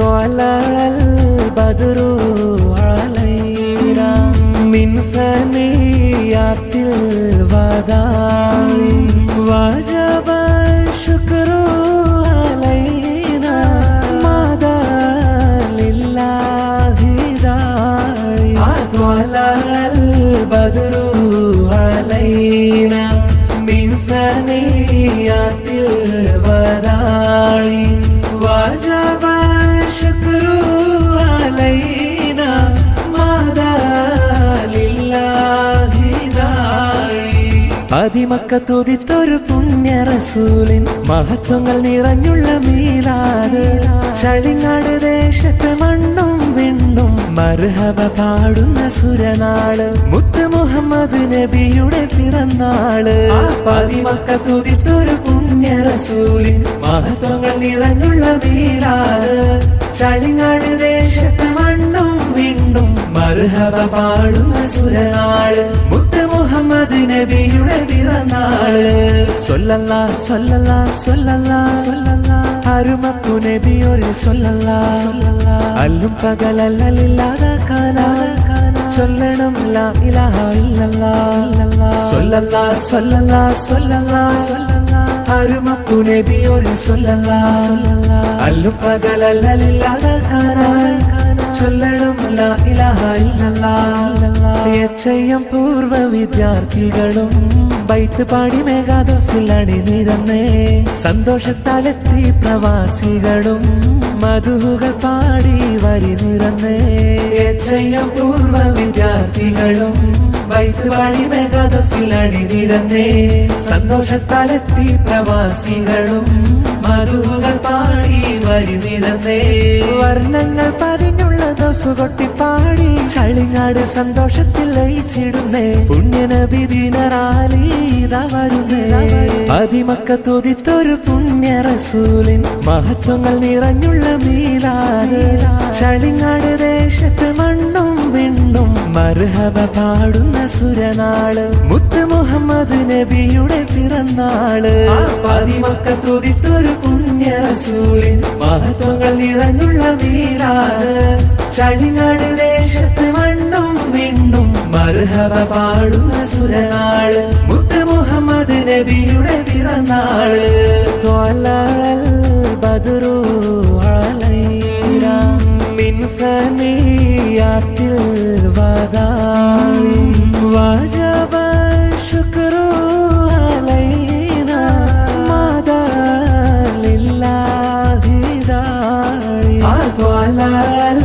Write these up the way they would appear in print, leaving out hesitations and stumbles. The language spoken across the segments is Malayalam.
طلع البدر علينا من ثنيات الوداع وجب الشكر علينا ما دام لله داعي طلع البدر علينا من ثنيات الوداع وجب الشكر علينا ما دام لله داعي അതിമക്കത്തുതിത്തൊരു പുണ്യ റസൂലിൻ മഹത്വങ്ങൾ നിറഞ്ഞുള്ള മീലാദ് ചളിങ്ങാട് ദേശത്ത് മണ്ണും വിണ്ണും മർഹബ പാടുന്ന സുരനാള് മുത്ത് മുഹമ്മദ് നബിയുടെ പിറന്നാള് അതിമക്കത്തുതിത്തൊരു പുണ്യ റസൂലിൻ മഹത്വങ്ങൾ നിറഞ്ഞുള്ള മീലാദ് ചളിങ്ങാട് ദേശത്ത് മണ്ണും വിണ്ണും മർഹബ പാടുന്ന സുരനാള് മുത്ത് മുഹമ്മദ് നബിയുടെ പിറന്നാള് സല്ലല്ലാ സല്ലല്ലാ സല്ലല്ലാ സല്ലല്ലാ അരുമപ്പു നബിയൊരു സല്ലല്ലാ സല്ലല്ലാ അല്ലും പകലല്ലാതാക്കാനാ ചൊല്ലണം ലാ ഇലാഹ ഇല്ലല്ലാ സല്ലല്ലാ സല്ലല്ലാ സല്ലല്ലാ സല്ലല്ലാ അരുമപ്പു നബിയൊരു സല്ലല്ലാ സല്ലല്ലാ അല്ലും പകലല്ലാതാക്കാനാ ചൊല്ലണം ലാ ഇലാഹ ഇല്ലല്ലാ എച്ചയം പൂർവ്വ വിദ്യാർത്ഥികളും ബൈത്ത് പാടി മേഘാദഫിലടി നിരന്നേ സന്തോഷത്താലെത്തി പ്രവാസികളും മധുകൾ പാടി വരി നിറന്നേ എച്ചയം പൂർവ്വ വിദ്യാർത്ഥികളും ബൈത്ത് പാടി മേഘാദഫിലടി നിരന്നേ സന്തോഷത്താലെത്തി പ്രവാസികളും മധുകൾ പാടി വരി നിറന്നേ വർണ്ണങ്ങൾ പതിഞ്ഞുള്ള ദഫ് കൊട്ടിപ്പാടി ചളിങ്ങാട് സന്തോഷത്തിൽ ലയിച്ചിടുന്നേ പുണ്യനബി ദിനറാലി ഇതാ വരുന്നേ അതിമക്കത്തുതിത്തൊരു പുണ്യ റസൂലിൻ മഹത്വങ്ങൾ നിറഞ്ഞുള്ള മീലാദ് ചളിങ്ങാട് ദേശത്ത് മണ്ണും വിണ്ണും മർഹബ പാടുന്ന സുരനാള് മുത്ത് മുഹമ്മദ് നബിയുടെ പിറന്നാള് അതിമക്കത്തുതിത്തൊരു പുണ്യ റസൂലിൻ മഹത്വങ്ങൾ നിറഞ്ഞുള്ള മീലാദ് ചളിങ്ങാട് ദേശത്ത് മണ്ണും വിണ്ണും മർഹബ പാടുന്ന സുരനാള് മുത്ത് മുഹമ്മദ് നബിയുടെ പിറന്നാള് ത്വലഅൽ ബദ്റു അലൈനാ മിൻ സനിയാത്തിൽ വദാഇ വജബ ശുക്രു അലൈനാ മാദാ ലില്ലാഹി ദാഇ ത്വലഅൽ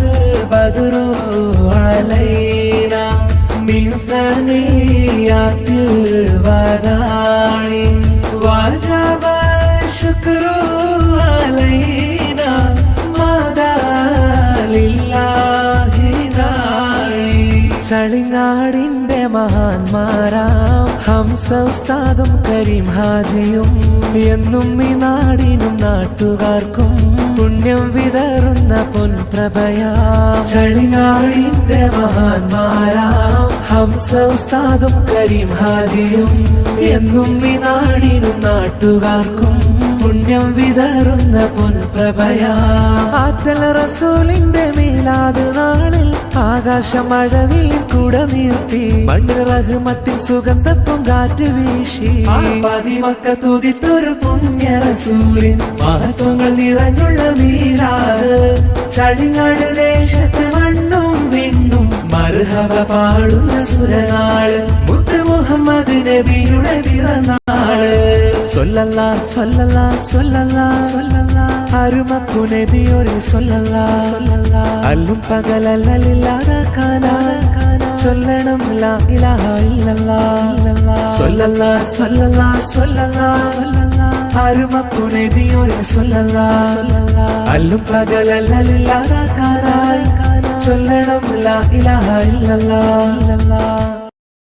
ബദ്റു അലൈനാ മിൻ സനിയാത്തിൽ വദാഇ വജബ ശുക്രു അലൈനാ മാദാ ലില്ലാഹി ദാഇ ചളിങ്ങാടിന്റെ മഹാന്മാരാം ഹംസ ഉസ്താദും കരീം ഹാജിയും എന്നും ഈ നാടിനും നാട്ടുകാർക്കും പുണ്യം വിതറുന്ന പൊൻപ്രഭയാ ചളിങ്ങാടിന്റെ മഹാന്മാരാം ഹംസ ഉസ്താദും കരീം ഹാജിയും എന്നും ഈ നാടിനും നാട്ടുകാർക്കും പുണ്യം വിതറുന്ന പൊൻപ്രഭയാ ആറ്റൽ റസൂലിന്റെ മീലാദ് നാളിൽ ആകാശമഴവിൽ കുട നീർത്തി മണ്ണിൽ റഹ്മത്തിൻ സുഗന്ധപ്പും കാറ്റ് വീശി അതിമക്കത്തുതിത്തൊരു പുണ്യ റസൂലിൻ മഹത്വങ്ങൾ നിറഞ്ഞുള്ള മീലാദ് ചളിങ്ങാട് ദേശത്ത് മണ്ണും വിണ്ണും മർഹബ പാടുന്ന സുരനാള് മുത്ത് മുഹമ്മദ് നബിയുടെ പിറന്നാള് സല്ലല്ലാ സല്ലല്ലാ സല്ലല്ലാ സല്ലല്ലാ അരുമപ്പു നബിയൊരു സല്ലല്ലാ സല്ലല്ലാ അല്ലും പകലല്ലാതാക്കാനാ ചൊല്ലണം ലാ ഇലാഹ ഇല്ലല്ലാ സല്ലല്ലാ സല്ലല്ലാ സല്ലല്ലാ സല്ലല്ലാ അരുമപ്പു നബിയൊരു സല്ലല്ലാ സല്ലല്ലാ അല്ലും പകലല്ലാതാക്കാനാ ചൊല്ലണം ലാ ഇലാഹ ഇല്ലല്ലാ